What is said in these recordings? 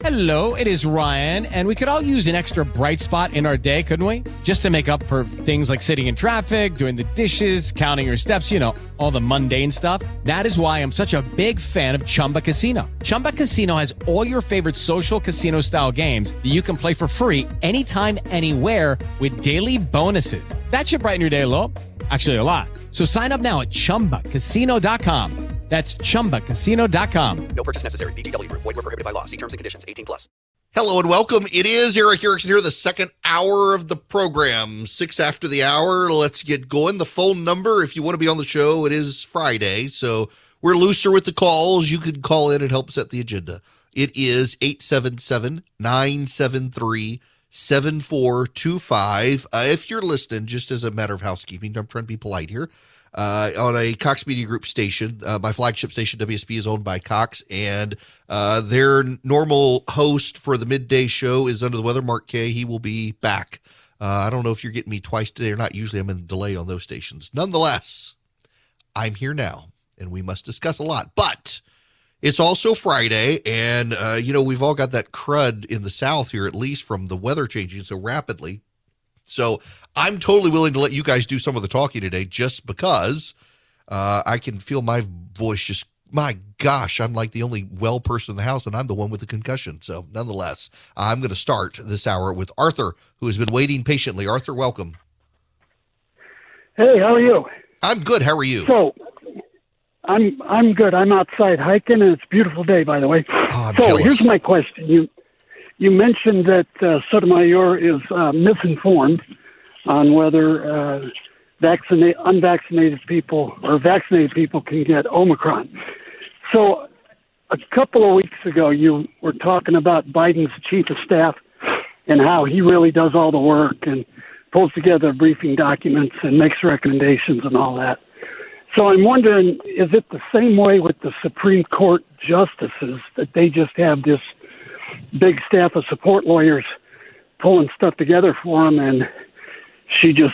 Hello, it is Ryan, and we could all use an extra bright spot in our day, couldn't we? Just to make up for things like sitting in traffic, doing the dishes, counting your steps, all the mundane stuff. That is why I'm such a big fan of Chumba Casino. Chumba Casino has all your favorite social casino-style games that you can play for free anytime, anywhere with daily bonuses. That should brighten your day a little. Actually, a lot. So sign up now at ChumbaCasino.com. That's ChumbaCasino.com. No purchase necessary. VGW Group. Void where prohibited by law. See terms and conditions. 18+. Hello and welcome. It is Eric Erickson here, the second hour of the program. 6 after the hour. Let's get going. The phone number, if you want to be on the show, it is Friday, so we're looser with the calls. You can call in and help set the agenda. It is 877-973-7425. If you're listening, just as a matter of housekeeping, I'm trying to be polite here. On a Cox Media Group station, my flagship station, WSB, is owned by Cox, and their normal host for the midday show is under the weather, Mark Kay. He will be back. I don't know if you're getting me twice today or not. Usually I'm in delay on those stations. Nonetheless, I'm here now, and we must discuss a lot. But it's also Friday, and, we've all got that crud in the South here, at least from the weather changing so rapidly. So I'm totally willing to let you guys do some of the talking today just because I can feel my voice just, my gosh, I'm like the only well person in the house, and I'm the one with the concussion. So nonetheless, I'm going to start this hour with Arthur, who has been waiting patiently. Arthur, welcome. Hey, how are you? I'm good. How are you? So I'm good. I'm outside hiking, and it's a beautiful day, by the way. Oh, I'm so jealous. Here's my question. You mentioned that Sotomayor is misinformed on whether unvaccinated people or vaccinated people can get Omicron. So a couple of weeks ago, you were talking about Biden's chief of staff and how he really does all the work and pulls together briefing documents and makes recommendations and all that. So I'm wondering, is it the same way with the Supreme Court justices, that they just have this big staff of support lawyers pulling stuff together for them, and she just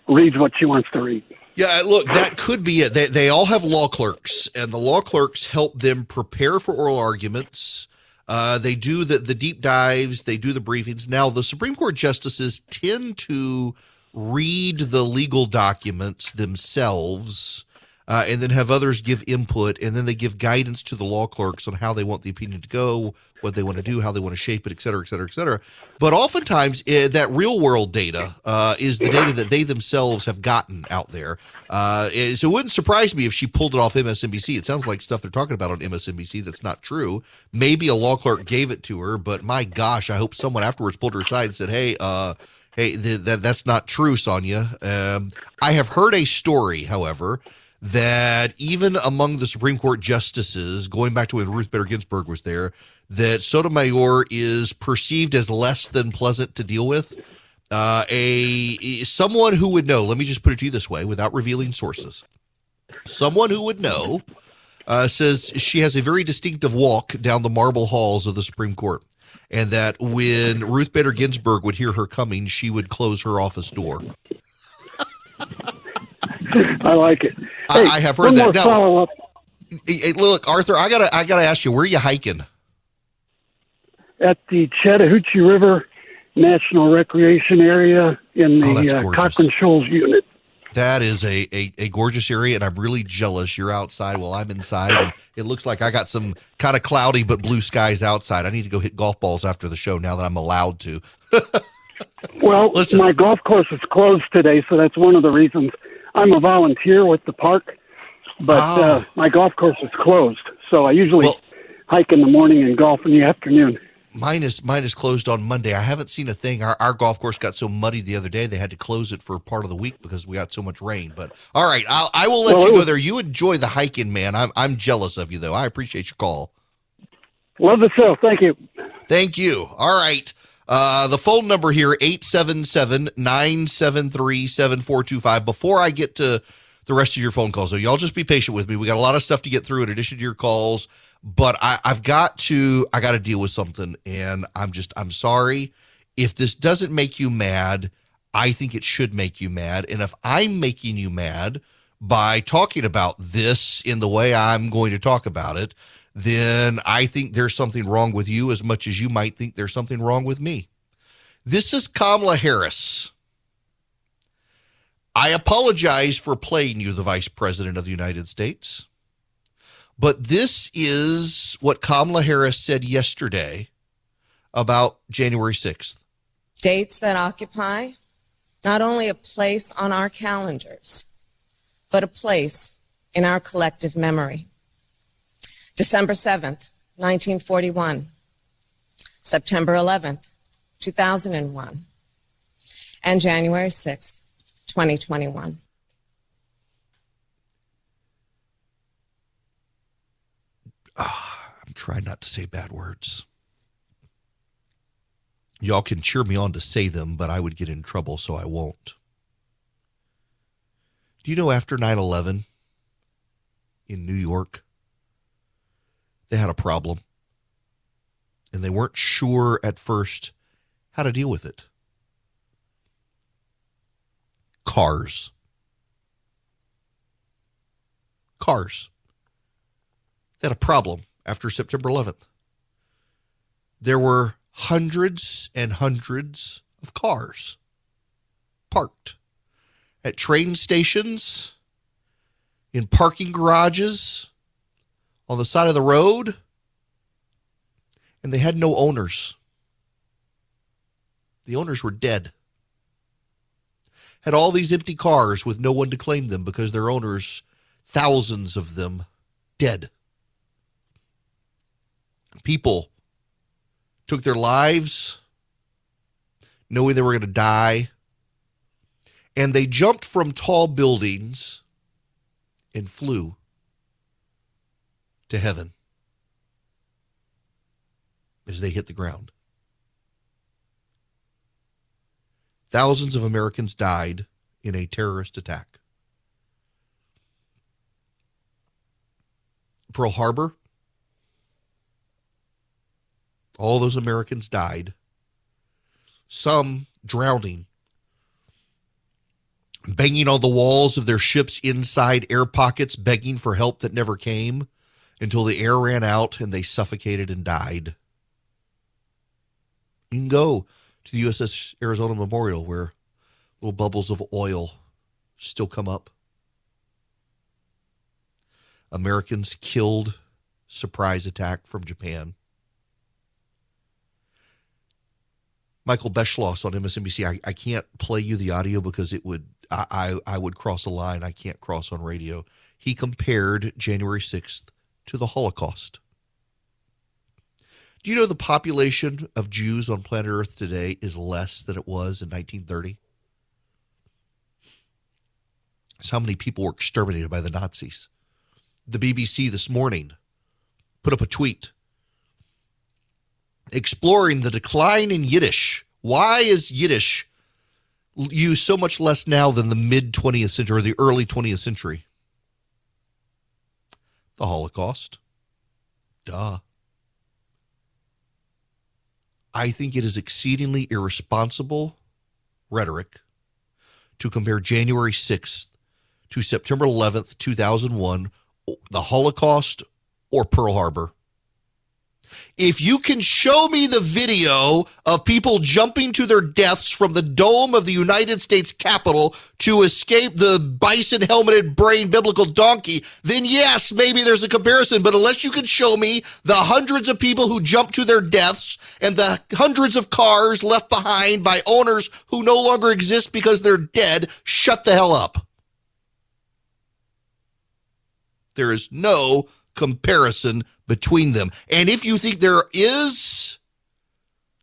reads what she wants to read? Yeah, look, that could be it. They all have law clerks, and the law clerks help them prepare for oral arguments. They do the deep dives. They do the briefings. Now, the Supreme Court justices tend to read the legal documents themselves and then have others give input, and then they give guidance to the law clerks on how they want the opinion to go, what they want to do, how they want to shape it, et cetera, et cetera, et cetera. But oftentimes, that real-world data is the data that they themselves have gotten out there. So it wouldn't surprise me if she pulled it off MSNBC. It sounds like stuff they're talking about on MSNBC that's not true. Maybe a law clerk gave it to her, but my gosh, I hope someone afterwards pulled her aside and said, hey, that's not true, Sonia. I have heard a story, however, that even among the Supreme Court justices, going back to when Ruth Bader Ginsburg was there, that Sotomayor is perceived as less than pleasant to deal with. Someone who would know, let me just put it to you this way, without revealing sources. Someone who would know says she has a very distinctive walk down the marble halls of the Supreme Court, and that when Ruth Bader Ginsburg would hear her coming, she would close her office door. I like it. Hey, I have heard that. Now, follow-up. Hey, look, Arthur, I gotta ask you, where are you hiking? At the Chattahoochee River National Recreation Area in the Cochrane Shoals unit. That is a gorgeous area, and I'm really jealous. You're outside while I'm inside, and it looks like I got some kind of cloudy but blue skies outside. I need to go hit golf balls after the show now that I'm allowed to. Well, listen, my golf course is closed today, so that's one of the reasons. I'm a volunteer with the park, but my golf course is closed. So I usually hike in the morning and golf in the afternoon. Mine is closed on Monday. I haven't seen a thing. Our golf course got so muddy the other day they had to close it for part of the week because we got so much rain. But all right, I will let you go there. You enjoy the hiking, man. I'm jealous of you though. I appreciate your call. Love the show. Thank you. Thank you. All right. The phone number here, 877-973-7425. Before I get to the rest of your phone calls, though, y'all just be patient with me. We got a lot of stuff to get through in addition to your calls, but I got to deal with something, and I'm sorry. If this doesn't make you mad, I think it should make you mad. And if I'm making you mad by talking about this in the way I'm going to talk about it, then I think there's something wrong with you as much as you might think there's something wrong with me. This is Kamala Harris. I apologize for playing you the Vice President of the United States, but this is what Kamala Harris said yesterday about January 6th. Dates that occupy not only a place on our calendars, but a place in our collective memory. December 7th, 1941, September 11th, 2001, and January 6th, 2021. I'm trying not to say bad words. Y'all can cheer me on to say them, but I would get in trouble, so I won't. Do you know after 9/11 in New York, they had a problem, and they weren't sure at first how to deal with it? Cars. They had a problem after September 11th. There were hundreds and hundreds of cars parked at train stations, in parking garages, on the side of the road, and they had no owners. The owners were dead. Had all these empty cars with no one to claim them because their owners, thousands of them, dead. People took their lives knowing they were going to die, and they jumped from tall buildings and flew to heaven as they hit the ground. Thousands of Americans died in a terrorist attack. Pearl Harbor, all those Americans died, some drowning, banging on the walls of their ships inside air pockets, begging for help that never came until the air ran out and they suffocated and died. You can go to the USS Arizona Memorial where little bubbles of oil still come up. Americans killed, surprise attack from Japan. Michael Beschloss on MSNBC. I can't play you the audio because it would I would cross a line I can't cross on radio. He compared January 6th to the Holocaust. Do you know the population of Jews on planet Earth today is less than it was in 1930? That's how many people were exterminated by the Nazis. The BBC this morning put up a tweet exploring the decline in Yiddish. Why is Yiddish used so much less now than the mid-20th century or the early 20th century? The Holocaust. Duh. I think it is exceedingly irresponsible rhetoric to compare January 6th to September 11th, 2001, the Holocaust, or Pearl Harbor. If you can show me the video of people jumping to their deaths from the dome of the United States Capitol to escape the bison helmeted brain biblical donkey, then yes, maybe there's a comparison. But unless you can show me the hundreds of people who jumped to their deaths and the hundreds of cars left behind by owners who no longer exist because they're dead, shut the hell up. There is no comparison between them. And if you think there is,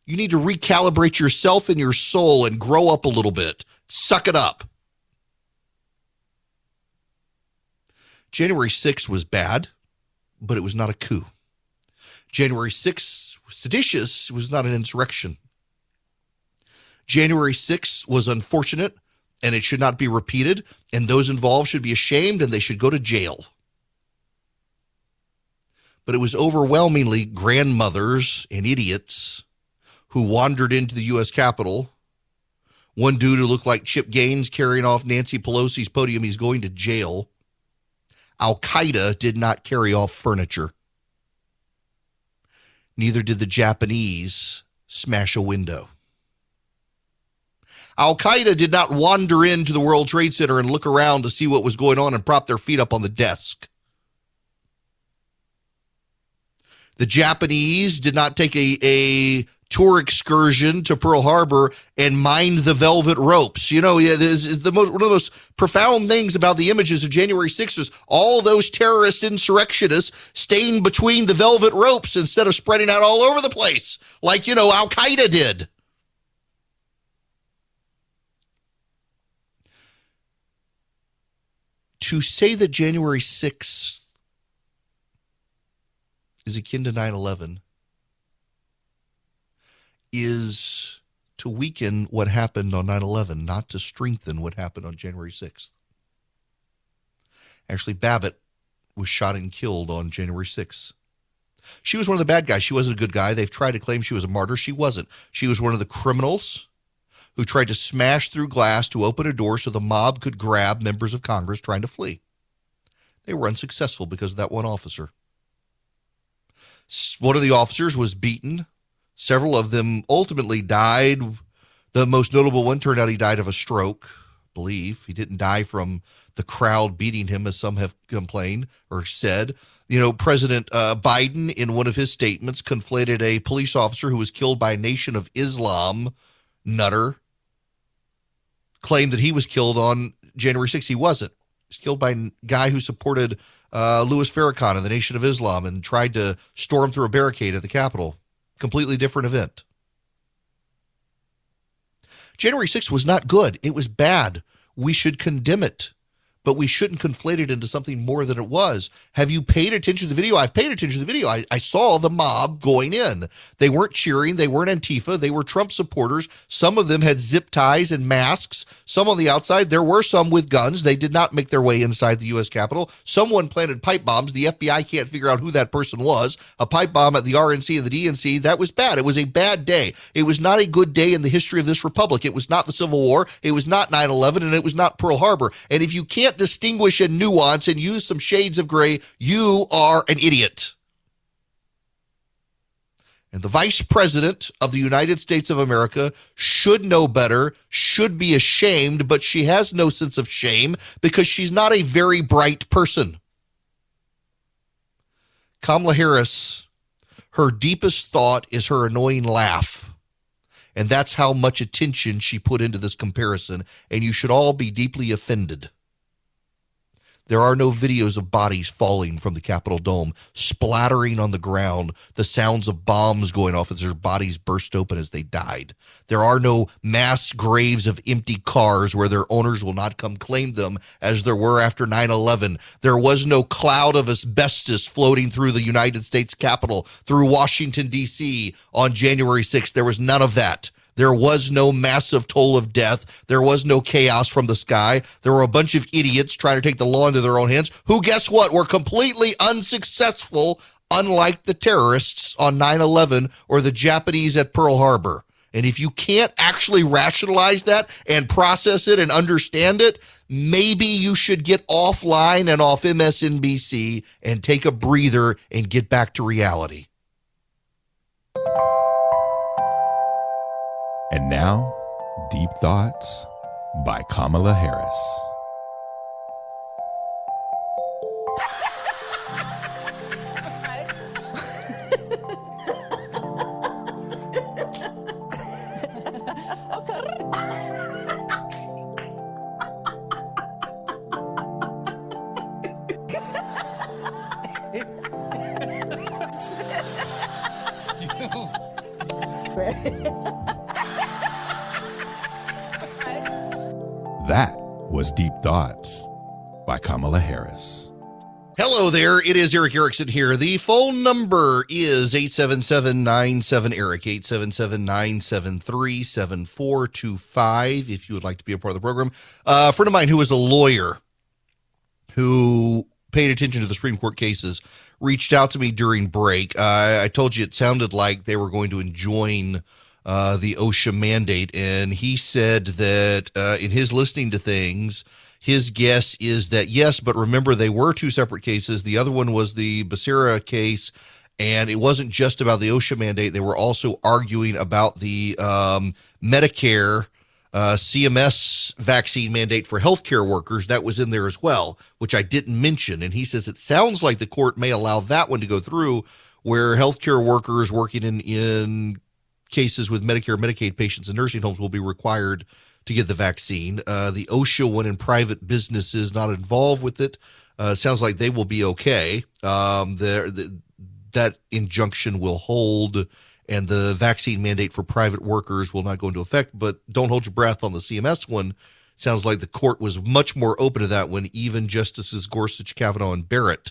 you need to recalibrate yourself and your soul and grow up a little bit. Suck it up. January 6th was bad, but it was not a coup. January 6th was seditious. It was not an insurrection. January 6th was unfortunate, and it should not be repeated, and those involved should be ashamed, and they should go to jail. But it was overwhelmingly grandmothers and idiots who wandered into the U.S. Capitol. One dude who looked like Chip Gaines carrying off Nancy Pelosi's podium. He's going to jail. Al-Qaeda did not carry off furniture. Neither did the Japanese smash a window. Al-Qaeda did not wander into the World Trade Center and look around to see what was going on and prop their feet up on the desk. The Japanese did not take a tour excursion to Pearl Harbor and mind the velvet ropes. You know, one of the most profound things about the images of January 6th is all those terrorist insurrectionists staying between the velvet ropes instead of spreading out all over the place like, Al-Qaeda did. To say that January 6th is akin to 9/11 is to weaken what happened on 9/11, not to strengthen what happened on January 6th. Actually, Babbitt was shot and killed on January 6th. She was one of the bad guys. She wasn't a good guy. They've tried to claim she was a martyr. She wasn't. She was one of the criminals who tried to smash through glass to open a door so the mob could grab members of Congress trying to flee. They were unsuccessful because of that one officer. One of the officers was beaten. Several of them ultimately died. The most notable one turned out he died of a stroke, I believe. He didn't die from the crowd beating him, as some have complained or said. President Biden, in one of his statements, conflated a police officer who was killed by a Nation of Islam nutter, claimed that he was killed on January 6th. He wasn't. He was killed by a guy who supported Louis Farrakhan and the Nation of Islam and tried to storm through a barricade at the Capitol. Completely different event. January 6th was not good. It was bad. We should condemn it, but we shouldn't conflate it into something more than it was. Have you paid attention to the video? I've paid attention to the video. I saw the mob going in. They weren't cheering. They weren't Antifa. They were Trump supporters. Some of them had zip ties and masks. Some on the outside. There were some with guns. They did not make their way inside the U.S. Capitol. Someone planted pipe bombs. The FBI can't figure out who that person was. A pipe bomb at the RNC and the DNC. That was bad. It was a bad day. It was not a good day in the history of this republic. It was not the Civil War. It was not 9/11, and it was not Pearl Harbor. And if you can't distinguish and nuance and use some shades of gray, you are an idiot. And the Vice President of the United States of America should know better, should be ashamed, but she has no sense of shame because she's not a very bright person. Kamala Harris, her deepest thought is her annoying laugh. And that's how much attention she put into this comparison. And you should all be deeply offended. There are no videos of bodies falling from the Capitol dome, splattering on the ground, the sounds of bombs going off as their bodies burst open as they died. There are no mass graves of empty cars where their owners will not come claim them as there were after 9/11. There was no cloud of asbestos floating through the United States Capitol, through Washington, D.C. on January 6th. There was none of that. There was no massive toll of death. There was no chaos from the sky. There were a bunch of idiots trying to take the law into their own hands who, guess what, were completely unsuccessful, unlike the terrorists on 9/11 or the Japanese at Pearl Harbor. And if you can't actually rationalize that and process it and understand it, maybe you should get offline and off MSNBC and take a breather and get back to reality. And now, Deep Thoughts by Kamala Harris. That was Deep Thoughts by Kamala Harris. Hello there. It is Eric Erickson here. The phone number is 877-97-ERIC, 877-973-7425, if you would like to be a part of the program. A friend of mine who is a lawyer who paid attention to the Supreme Court cases reached out to me during break. I told you it sounded like they were going to enjoin the OSHA mandate, and he said that in his listening to things, his guess is that yes, but remember they were two separate cases. The other one was the Becerra case, And it wasn't just about the OSHA mandate. They were also arguing about the Medicare CMS vaccine mandate for healthcare workers. That was in there as well, which I didn't mention. And he says it sounds like the court may allow that one to go through, where healthcare workers working in cases with Medicare, Medicaid patients in nursing homes will be required to get the vaccine. The OSHA one in private businesses not involved with it, sounds like they will be okay. That injunction will hold, and the vaccine mandate for private workers will not go into effect. But don't hold your breath on the CMS one. Sounds like the court was much more open to that when even Justices Gorsuch, Kavanaugh, and Barrett,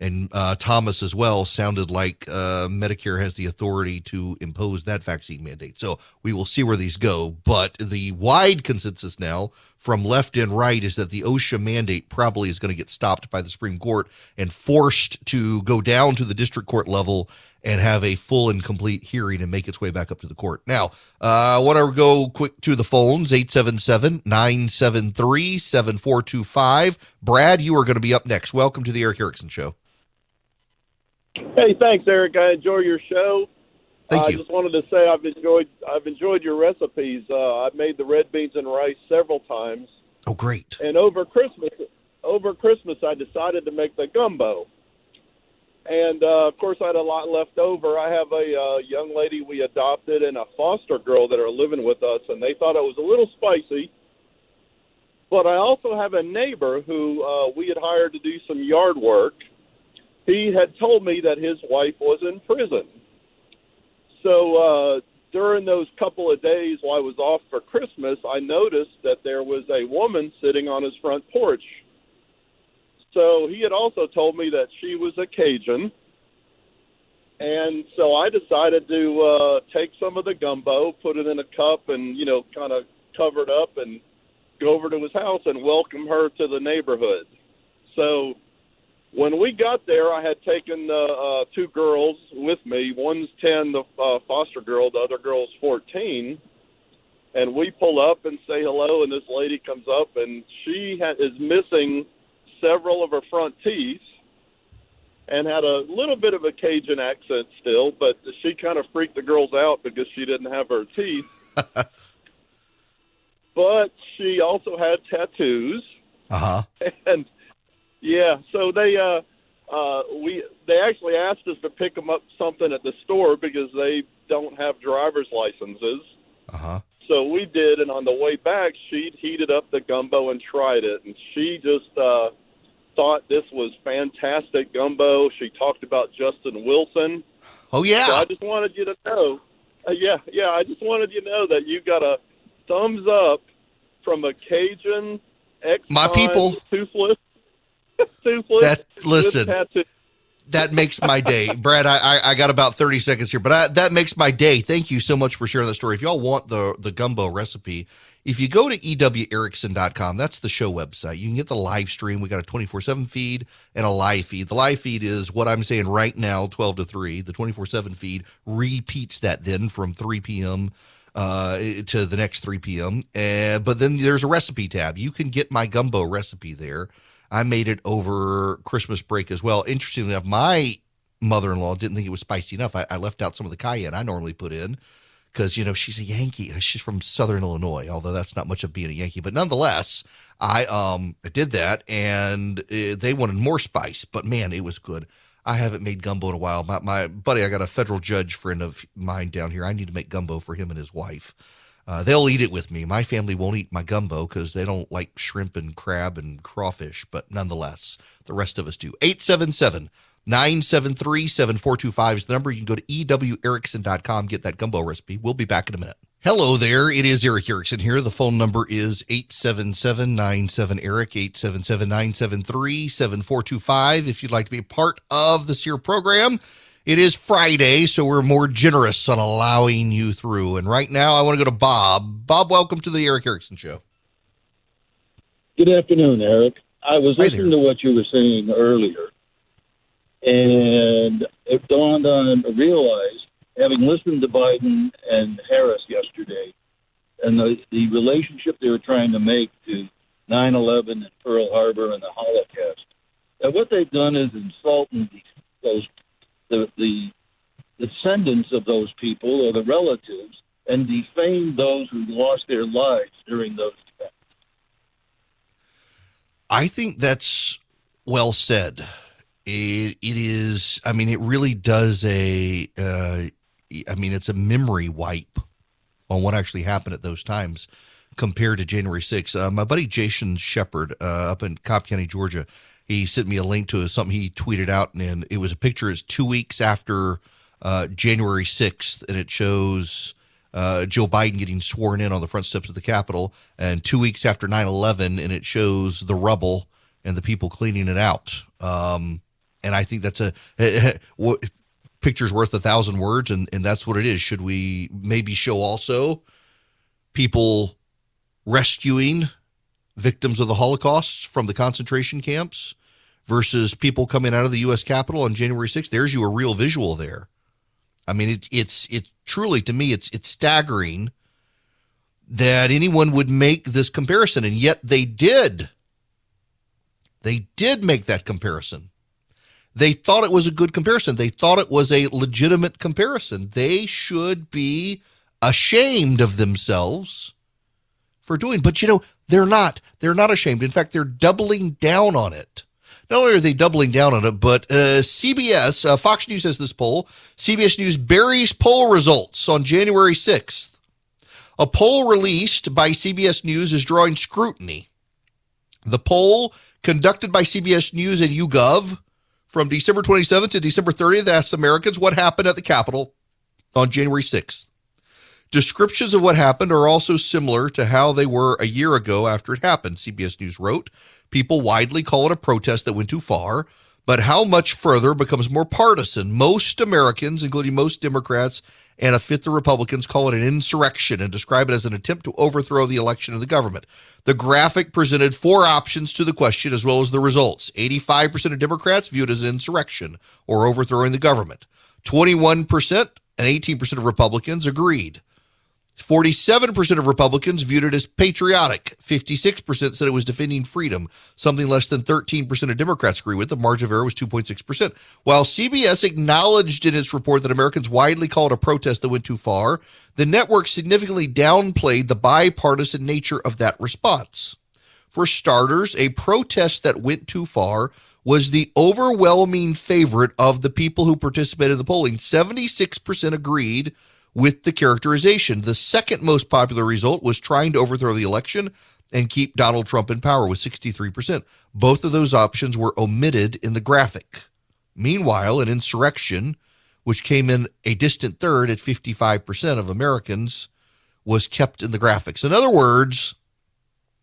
and Thomas as well, sounded like Medicare has the authority to impose that vaccine mandate. So we will see where these go. But the wide consensus now from left and right is that the OSHA mandate probably is going to get stopped by the Supreme Court and forced to go down to the district court level and have a full and complete hearing and make its way back up to the court. Now, I want to go quick to the phones, 877-973-7425. Brad, you are going to be up next. Welcome to the Eric Erickson Show. Hey, thanks, Eric. I enjoy your show. Thank you. I just wanted to say I've enjoyed your recipes. I've made the red beans and rice several times. Oh, great. And over Christmas, I decided to make the gumbo. And, of course, I had a lot left over. I have a young lady we adopted and a foster girl that are living with us, and they thought it was a little spicy. But I also have a neighbor who we had hired to do some yard work. He had told me that his wife was in prison. So during those couple of days while I was off for Christmas, I noticed that there was a woman sitting on his front porch. So he had also told me that she was a Cajun. And so I decided to take some of the gumbo, put it in a cup and, kind of cover it up and go over to his house and welcome her to the neighborhood. So when we got there, I had taken two girls with me. One's 10, the foster girl. The other girl's 14. And we pull up and say hello, and this lady comes up, and she is missing several of her front teeth and had a little bit of a Cajun accent still, but she kind of freaked the girls out because she didn't have her teeth. But she also had tattoos. Uh-huh. And yeah, so they actually asked us to pick them up something at the store because they don't have driver's licenses. Uh-huh. So we did, and on the way back, she'd heated up the gumbo and tried it, and she just thought this was fantastic gumbo. She talked about Justin Wilson. Oh, yeah. So I just wanted you to know. I just wanted you to know that you got a thumbs up from a Cajun my people. Toothless. Listen, that makes my day. Brad, I got about 30 seconds here, but that makes my day. Thank you so much for sharing that story. If y'all want the gumbo recipe, if you go to ewerickson.com, that's the show website. You can get the live stream. We got a 24/7 feed and a live feed. The live feed is what I'm saying right now, 12 to 3. The 24/7 feed repeats that then from 3 p.m. To the next 3 p.m. But then there's a recipe tab. You can get my gumbo recipe there. I made it over Christmas break as well. Interestingly enough, my mother-in-law didn't think it was spicy enough. I left out some of the cayenne I normally put in because, she's a Yankee. She's from Southern Illinois, although that's not much of being a Yankee. But nonetheless, I did that, and they wanted more spice. But, man, it was good. I haven't made gumbo in a while. My buddy, I got a federal judge friend of mine down here. I need to make gumbo for him and his wife. They'll eat it with me. My family won't eat my gumbo because they don't like shrimp and crab and crawfish. But nonetheless, the rest of us do. 877-973-7425 is the number. You can go to ewerickson.com, get that gumbo recipe. We'll be back in a minute. Hello there. It is Eric Erickson here. The phone number is 877-97-ERIC, 877-973-7425. If you'd like to be a part of this here program, it is Friday, so we're more generous on allowing you through. And right now, I want to go to Bob. Bob, welcome to the Eric Erickson Show. Good afternoon, Eric. I was listening to what you were saying earlier, and it dawned on, I realized, having listened to Biden and Harris yesterday, and the relationship they were trying to make to 9/11 and Pearl Harbor and the Holocaust, that what they've done is insulting those the descendants of those people or the relatives and defame those who lost their lives during those events. I think that's well said. It is, I mean, it really does it's a memory wipe on what actually happened at those times compared to January 6th. My buddy Jason Shepard up in Cobb County, Georgia, he sent me a link to something he tweeted out, and it was a picture. It's 2 weeks after January 6th, and it shows Joe Biden getting sworn in on the front steps of the Capitol, and 2 weeks after 9/11, and it shows the rubble and the people cleaning it out. And I think that's picture's worth 1,000 words, and that's what it is. Should we maybe show also people rescuing victims of the Holocaust from the concentration camps versus people coming out of the U.S. Capitol on January 6th? There's you a real visual there. I mean, it's truly, to me, it's staggering that anyone would make this comparison, and yet they did. They did make that comparison. They thought it was a good comparison. They thought it was a legitimate comparison. They should be ashamed of themselves for doing. But, they're not. They're not ashamed. In fact, they're doubling down on it. Not only are they doubling down on it, but CBS, Fox News has this poll. CBS News buries poll results on January 6th. A poll released by CBS News is drawing scrutiny. The poll conducted by CBS News and YouGov from December 27th to December 30th asks Americans what happened at the Capitol on January 6th. Descriptions of what happened are also similar to how they were a year ago after it happened, CBS News wrote. People widely call it a protest that went too far, but how much further becomes more partisan. Most Americans, including most Democrats and a fifth of Republicans, call it an insurrection and describe it as an attempt to overthrow the election of the government. The graphic presented 4 options to the question as well as the results. 85% of Democrats view it as an insurrection or overthrowing the government. 21% and 18% of Republicans agreed. 47% of Republicans viewed it as patriotic. 56% said it was defending freedom. Something less than 13% of Democrats agree with. The margin of error was 2.6%. While CBS acknowledged in its report that Americans widely call it a protest that went too far, the network significantly downplayed the bipartisan nature of that response. For starters, a protest that went too far was the overwhelming favorite of the people who participated in the polling. 76% agreed with the characterization. The second most popular result was trying to overthrow the election and keep Donald Trump in power with 63%. Both of those options were omitted in the graphic. Meanwhile, an insurrection, which came in a distant third at 55% of Americans, was kept in the graphics. In other words,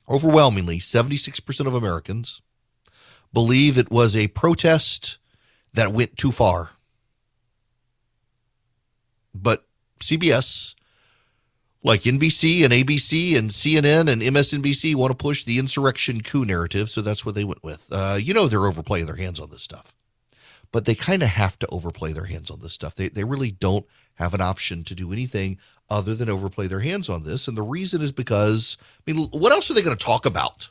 overwhelmingly, 76% of Americans believe it was a protest that went too far. But CBS, like NBC and ABC and CNN and MSNBC, want to push the insurrection coup narrative, so that's what they went with. They're overplaying their hands on this stuff. But they kind of have to overplay their hands on this stuff. They really don't have an option to do anything other than overplay their hands on this. And the reason is because, what else are they going to talk about?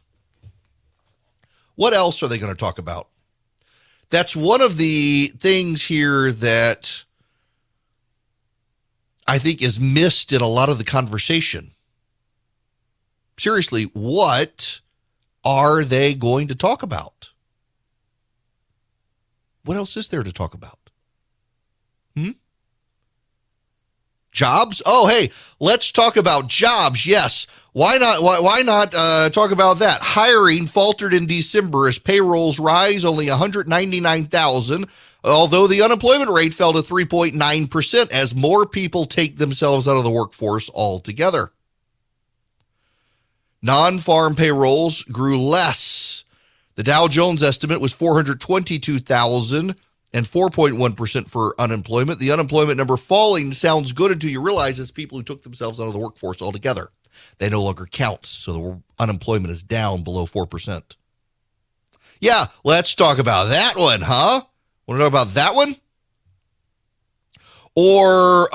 What else are they going to talk about? That's one of the things here that I think is missed in a lot of the conversation. Seriously, what are they going to talk about? What else is there to talk about? Jobs? Oh, hey, let's talk about jobs. Yes. Why not? Why not talk about that? Hiring faltered in December as payrolls rise only 199,000. Although the unemployment rate fell to 3.9% as more people take themselves out of the workforce altogether. Non-farm payrolls grew less. The Dow Jones estimate was 422,000 and 4.1% for unemployment. The unemployment number falling sounds good until you realize it's people who took themselves out of the workforce altogether. They no longer count, so the unemployment is down below 4%. Yeah, let's talk about that one, huh? Want to know about that one? Or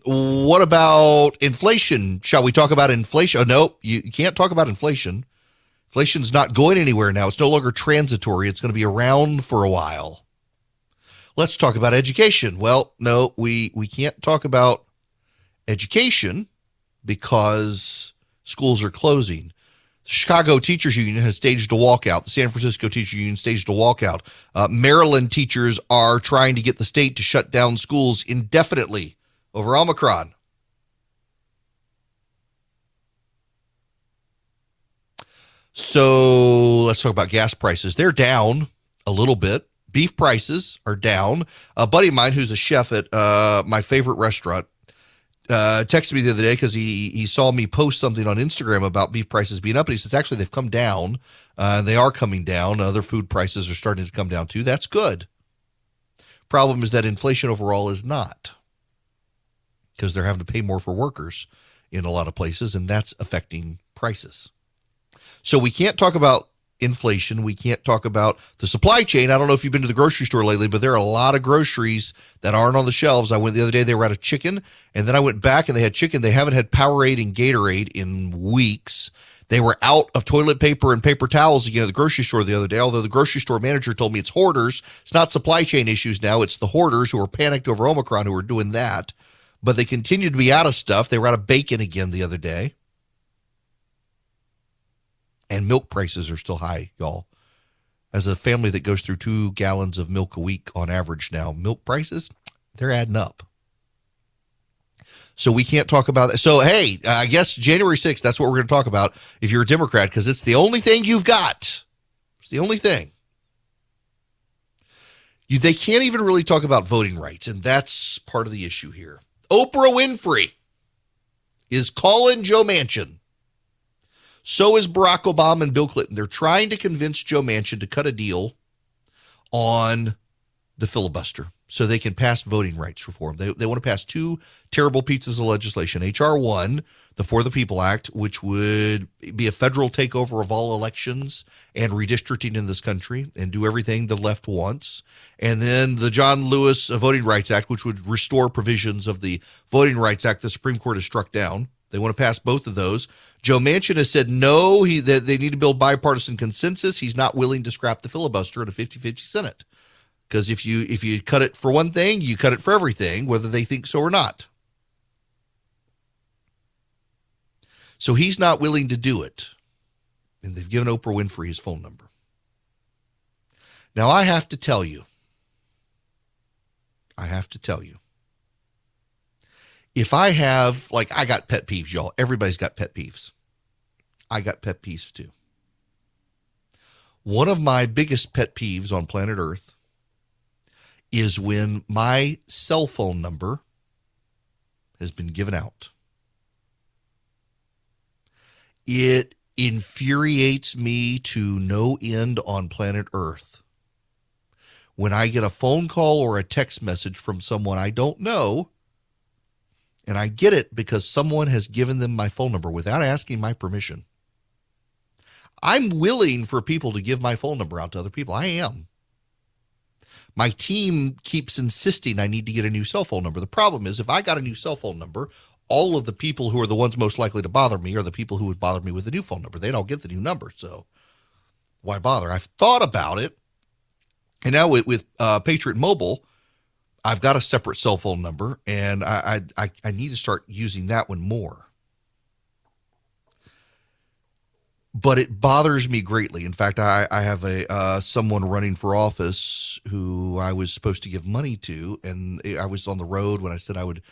what about inflation? Shall we talk about inflation? Oh, no, you can't talk about inflation. Inflation's not going anywhere now. It's no longer transitory. It's going to be around for a while. Let's talk about education. Well, no, we can't talk about education because schools are closing. The Chicago Teachers Union has staged a walkout. The San Francisco Teachers Union staged a walkout. Maryland teachers are trying to get the state to shut down schools indefinitely over Omicron. So let's talk about gas prices. They're down a little bit. Beef prices are down. A buddy of mine who's a chef at my favorite restaurant texted me the other day because he saw me post something on Instagram about beef prices being up. And he says, actually, they've come down. They are coming down. Other food prices are starting to come down too. That's good. Problem is that inflation overall is not, because they're having to pay more for workers in a lot of places, and that's affecting prices. So we can't talk about inflation. We can't talk about the supply chain. I don't know if you've been to the grocery store lately, but there are a lot of groceries that aren't on the shelves. I went the other day, they were out of chicken, and then I went back and they had chicken. They haven't had Powerade and Gatorade in weeks. They were out of toilet paper and paper towels again at the grocery store the other day, although the grocery store manager told me it's hoarders. It's not supply chain issues now. It's the hoarders who are panicked over Omicron who are doing that. But they continue to be out of stuff. They were out of bacon again the other day. And milk prices are still high, y'all. As a family that goes through 2 gallons of milk a week on average now, milk prices, they're adding up. So we can't talk about that. So, hey, I guess January 6th, that's what we're going to talk about if you're a Democrat, because it's the only thing you've got. It's the only thing. They can't even really talk about voting rights, and that's part of the issue here. Oprah Winfrey is calling Joe Manchin. So is Barack Obama and Bill Clinton. They're trying to convince Joe Manchin to cut a deal on the filibuster so they can pass voting rights reform. They want to pass 2 terrible pieces of legislation. H.R. 1, the For the People Act, which would be a federal takeover of all elections and redistricting in this country and do everything the left wants. And then the John Lewis Voting Rights Act, which would restore provisions of the Voting Rights Act the Supreme Court has struck down. They want to pass both of those. Joe Manchin has said no, that they need to build bipartisan consensus. He's not willing to scrap the filibuster in a 50-50 Senate. Because if you cut it for one thing, you cut it for everything, whether they think so or not. So he's not willing to do it. And they've given Oprah Winfrey his phone number. Now, I have to tell you, if I have, I got pet peeves, y'all. Everybody's got pet peeves. I got pet peeves too. One of my biggest pet peeves on planet Earth is when my cell phone number has been given out. It infuriates me to no end on planet Earth when I get a phone call or a text message from someone I don't know, and I get it because someone has given them my phone number without asking my permission. I'm willing for people to give my phone number out to other people. I am. My team keeps insisting I need to get a new cell phone number. The problem is, if I got a new cell phone number, all of the people who are the ones most likely to bother me are the people who would bother me with the new phone number. They don't get the new number, so why bother? I've thought about it, and now with Patriot Mobile, I've got a separate cell phone number, and I need to start using that one more. But it bothers me greatly. In fact, I have someone running for office who I was supposed to give money to, and I was on the road when I said I would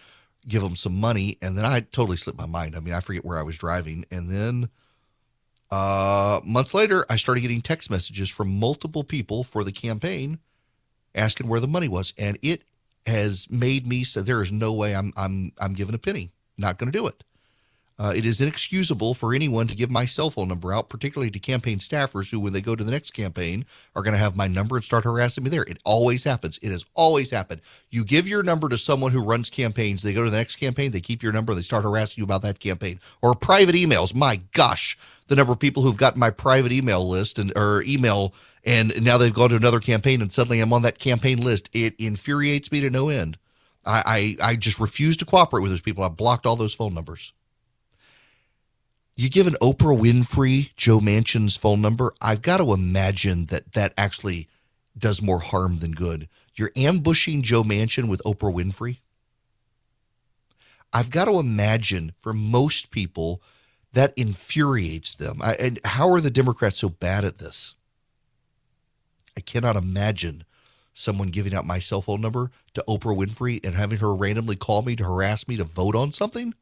give them some money, and then I totally slipped my mind. I mean, I forget where I was driving, and then months later, I started getting text messages from multiple people for the campaign asking where the money was, and it has made me say there is no way I'm giving a penny. Not going to do it. It is inexcusable for anyone to give my cell phone number out, particularly to campaign staffers who, when they go to the next campaign, are going to have my number and start harassing me there. It always happens. It has always happened. You give your number to someone who runs campaigns. They go to the next campaign. They keep your number. They start harassing you about that campaign. Or private emails. My gosh, the number of people who've gotten my private email list or email, and now they've gone to another campaign, and suddenly I'm on that campaign list. It infuriates me to no end. I just refuse to cooperate with those people. I've blocked all those phone numbers. You give an Oprah Winfrey Joe Manchin's phone number, I've got to imagine that actually does more harm than good. You're ambushing Joe Manchin with Oprah Winfrey. I've got to imagine for most people that infuriates them. And how are the Democrats so bad at this? I cannot imagine someone giving out my cell phone number to Oprah Winfrey and having her randomly call me to harass me to vote on something,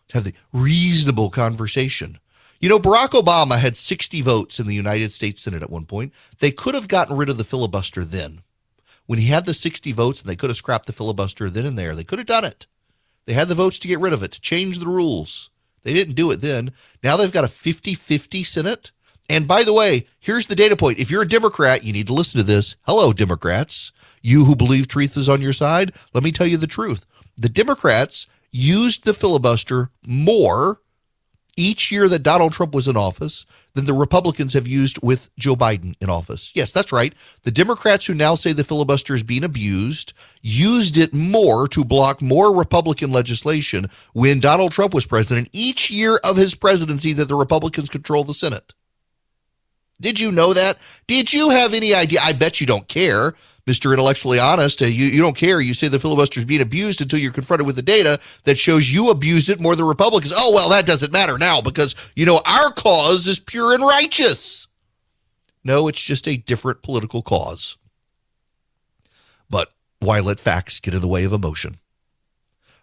to have the reasonable conversation. You know, Barack Obama had 60 votes in the United States Senate at one point. They could have gotten rid of the filibuster then. When he had the 60 votes and they could have scrapped the filibuster then and there, they could have done it. They had the votes to get rid of it, to change the rules. They didn't do it then. Now they've got a 50-50 Senate. And by the way, here's the data point. If you're a Democrat, you need to listen to this. Hello, Democrats. You who believe truth is on your side, let me tell you the truth. The Democrats used the filibuster more each year that Donald Trump was in office than the Republicans have used with Joe Biden in office. Yes, that's right. The Democrats who now say the filibuster is being abused used it more to block more Republican legislation when Donald Trump was president each year of his presidency that the Republicans control the Senate. Did you know that? Did you have any idea? I bet you don't care, Mr. Intellectually Honest. You don't care. You say the filibuster is being abused until you're confronted with the data that shows you abused it more than Republicans. Oh, well, that doesn't matter now because, our cause is pure and righteous. No, it's just a different political cause. But why let facts get in the way of emotion?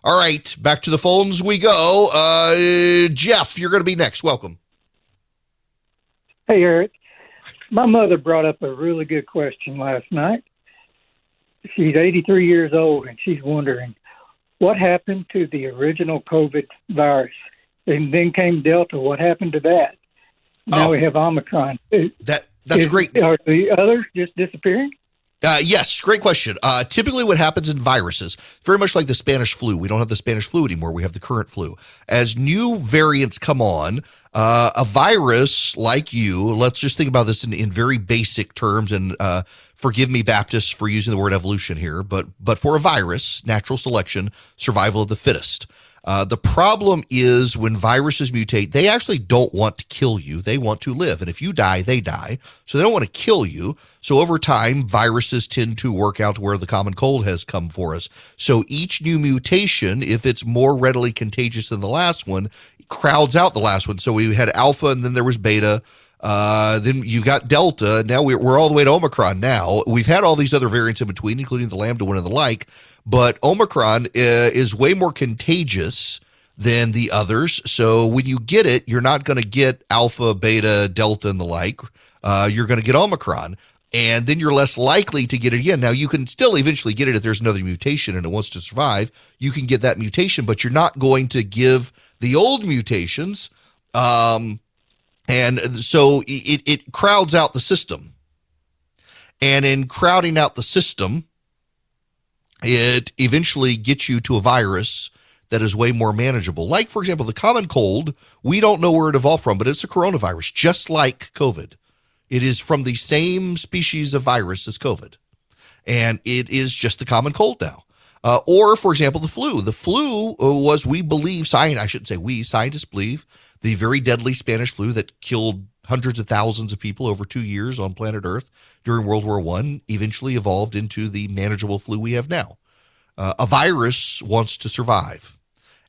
All right, back to the phones we go. Jeff, you're going to be next. Welcome. Hey, Eric. My mother brought up a really good question last night. She's 83 years old, and she's wondering, what happened to the original COVID virus? And then came Delta. What happened to that? Now we have Omicron. That's great. Are the others just disappearing? Yes, great question. Typically what happens in viruses, very much like the Spanish flu, we don't have the Spanish flu anymore. We have the current flu. As new variants come on, a virus like let's just think about this in very basic terms, and forgive me, Baptists, for using the word evolution here, but for a virus, natural selection, survival of the fittest. The problem is when viruses mutate, they actually don't want to kill you. They want to live. And if you die, they die. So they don't want to kill you. So over time, viruses tend to work out to where the common cold has come for us. So each new mutation, if it's more readily contagious than the last one, crowds out the last one. So we had alpha and then there was beta. Then you've got Delta. Now we're all the way to Omicron now. We've had all these other variants in between, including the Lambda one and the like. But Omicron is way more contagious than the others. So when you get it, you're not going to get alpha, beta, delta, and the like. You're going to get Omicron. And then you're less likely to get it again. Now, you can still eventually get it if there's another mutation and it wants to survive. You can get that mutation, but you're not going to give the old mutations. And so it crowds out the system. And in crowding out the system, it eventually gets you to a virus that is way more manageable. Like, for example, the common cold, we don't know where it evolved from, but it's a coronavirus, just like COVID. It is from the same species of virus as COVID. And it is just the common cold now. Or, for example, the flu. The flu was, we believe, scientists believe, the very deadly Spanish flu that killed hundreds of thousands of people over 2 years on planet Earth during World War I eventually evolved into the manageable flu we have now. A virus wants to survive.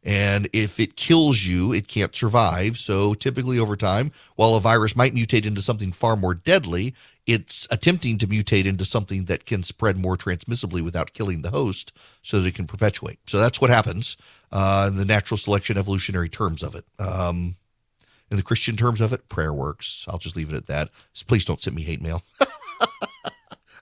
And if it kills you, it can't survive. So typically over time, while a virus might mutate into something far more deadly, it's attempting to mutate into something that can spread more transmissibly without killing the host so that it can perpetuate. So that's what happens in the natural selection evolutionary terms of it. In the Christian terms of it, prayer works. I'll just leave it at that. Please don't send me hate mail.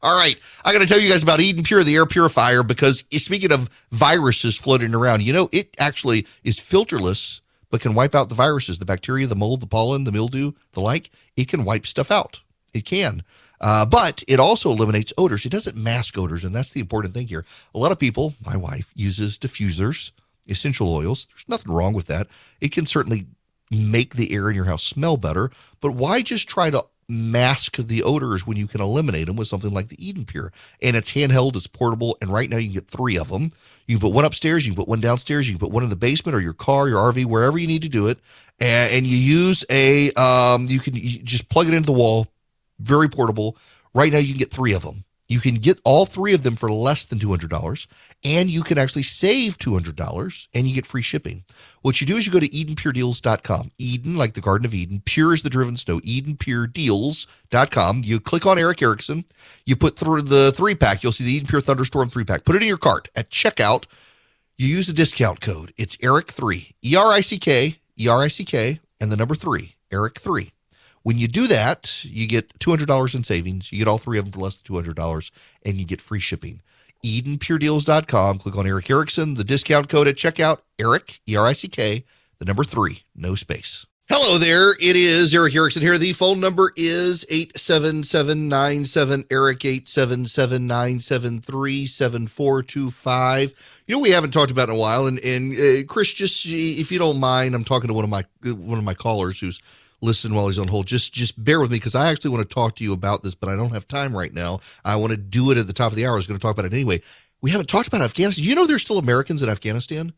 All right. I got to tell you guys about Eden Pure, the air purifier, because speaking of viruses floating around, it actually is filterless, but can wipe out the viruses, the bacteria, the mold, the pollen, the mildew, the like. It can wipe stuff out. It can. But it also eliminates odors. It doesn't mask odors, and that's the important thing here. A lot of people, my wife, uses diffusers, essential oils. There's nothing wrong with that. It can certainly make the air in your house smell better, but why just try to mask the odors when you can eliminate them with something like the Eden Pure? And it's handheld, it's portable, and right now you can get 3 of them. You can put one upstairs, you can put one downstairs, you can put one in the basement or your car, your RV, wherever you need to do it. And you use you just plug it into the wall, very portable. Right now you can get 3 of them. You can get all three of them for less than $200, and you can actually save $200, and you get free shipping. What you do is you go to EdenPureDeals.com. Eden, like the Garden of Eden. Pure is the driven snow. EdenPureDeals.com. You click on Eric Erickson. You put through the 3-pack. You'll see the Eden Pure Thunderstorm 3-pack. Put it in your cart. At checkout, you use the discount code. It's ERIC3. ERICK, and the number 3. ERIC3. When you do that, you get $200 in savings. You get all three of them for less than $200, and you get free shipping. EdenPureDeals.com. Click on Eric Erickson. The discount code at checkout, Eric, ERICK, the number 3, no space. Hello there. It is Eric Erickson here. The phone number is 877-97-ERIC, 877-973-7425. You know, we haven't talked about in a while, and Chris, just if you don't mind, I'm talking to one of my callers who's listen while he's on hold. Just bear with me, because I actually want to talk to you about this, but I don't have time right now. I want to do it at the top of the hour. I was going to talk about it anyway. We haven't talked about Afghanistan. You know there's still Americans in Afghanistan?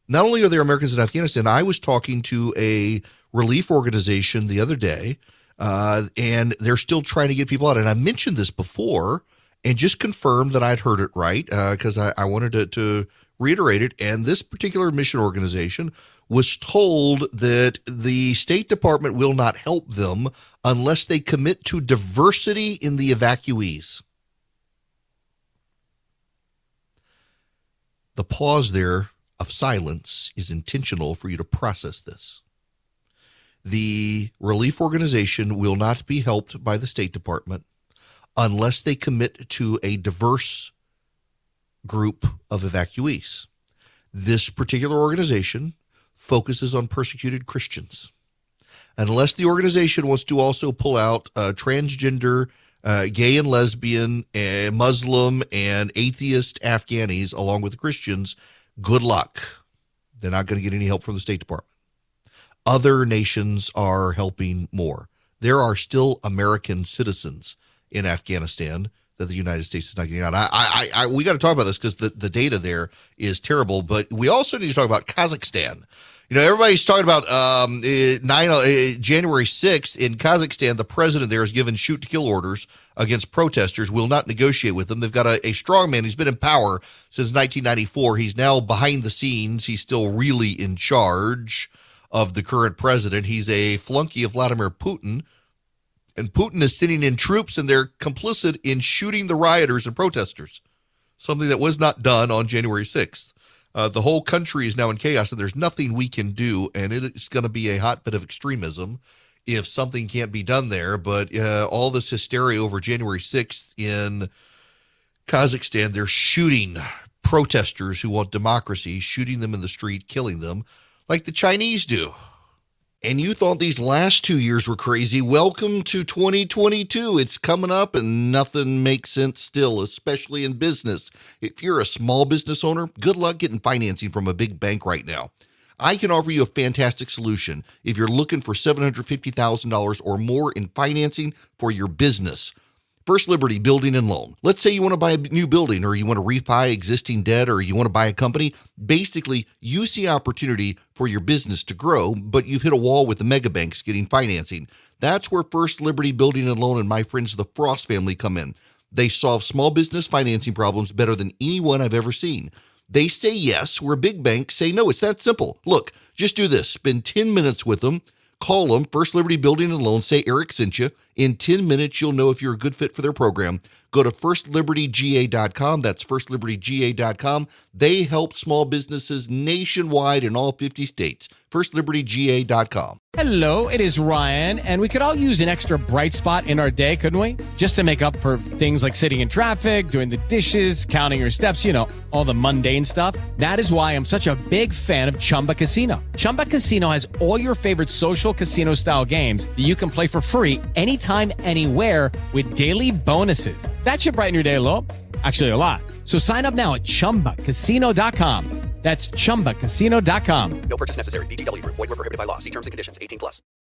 Not only are there Americans in Afghanistan, I was talking to a relief organization the other day, and they're still trying to get people out. And I mentioned this before and just confirmed that I'd heard it right, because I wanted to reiterate it. And this particular mission organization was told that the State Department will not help them unless they commit to diversity in the evacuees. The pause there of silence is intentional for you to process this. The relief organization will not be helped by the State Department unless they commit to a diverse group of evacuees. This particular organization focuses on persecuted Christians. Unless the organization wants to also pull out transgender, gay and lesbian, Muslim, and atheist Afghanis along with the Christians, good luck. They're not going to get any help from the State Department. Other nations are helping more. There are still American citizens in Afghanistan that the United States is not getting out. We got to talk about this, because the data there is terrible. But we also need to talk about Kazakhstan. You know, everybody's talking about January 6th in Kazakhstan. The president there has given shoot-to-kill orders against protesters, will not negotiate with them. They've got a strongman who's been in power since 1994. He's now behind the scenes. He's still really in charge of the current president. He's a flunky of Vladimir Putin. And Putin is sending in troops, and they're complicit in shooting the rioters and protesters, something that was not done on January 6th. The whole country is now in chaos, and there's nothing we can do, and it's going to be a hotbed of extremism if something can't be done there. But all this hysteria over January 6th in Kazakhstan, they're shooting protesters who want democracy, shooting them in the street, killing them, like the Chinese do. And you thought these last 2 years were crazy. Welcome to 2022. It's coming up, and nothing makes sense still, especially in business. If you're a small business owner, good luck getting financing from a big bank right now. I can offer you a fantastic solution if you're looking for $750,000 or more in financing for your business. First Liberty Building and Loan. Let's say you want to buy a new building, or you want to refi existing debt, or you want to buy a company. Basically, you see opportunity for your business to grow, but you've hit a wall with the mega banks getting financing. That's where First Liberty Building and Loan and my friends the Frost family come in. They solve small business financing problems better than anyone I've ever seen. They say yes, where big banks say no. It's that simple. Look, just do this. Spend 10 minutes with them. Call them, First Liberty Building and Loan. Say Eric sent you. In 10 minutes, you'll know if you're a good fit for their program. Go to FirstLibertyGA.com. That's FirstLibertyGA.com. They help small businesses nationwide in all 50 states. FirstLibertyGA.com. Hello, it is Ryan, and we could all use an extra bright spot in our day, couldn't we? Just to make up for things like sitting in traffic, doing the dishes, counting your steps, you know, all the mundane stuff. That is why I'm such a big fan of Chumba Casino. Chumba Casino has all your favorite social casino-style games that you can play for free anytime, anywhere, with daily bonuses. That should brighten your day a little. Actually, a lot. So sign up now at ChumbaCasino.com. That's ChumbaCasino.com. No purchase necessary. VGW Group. Void where prohibited by law. See terms and conditions. 18+.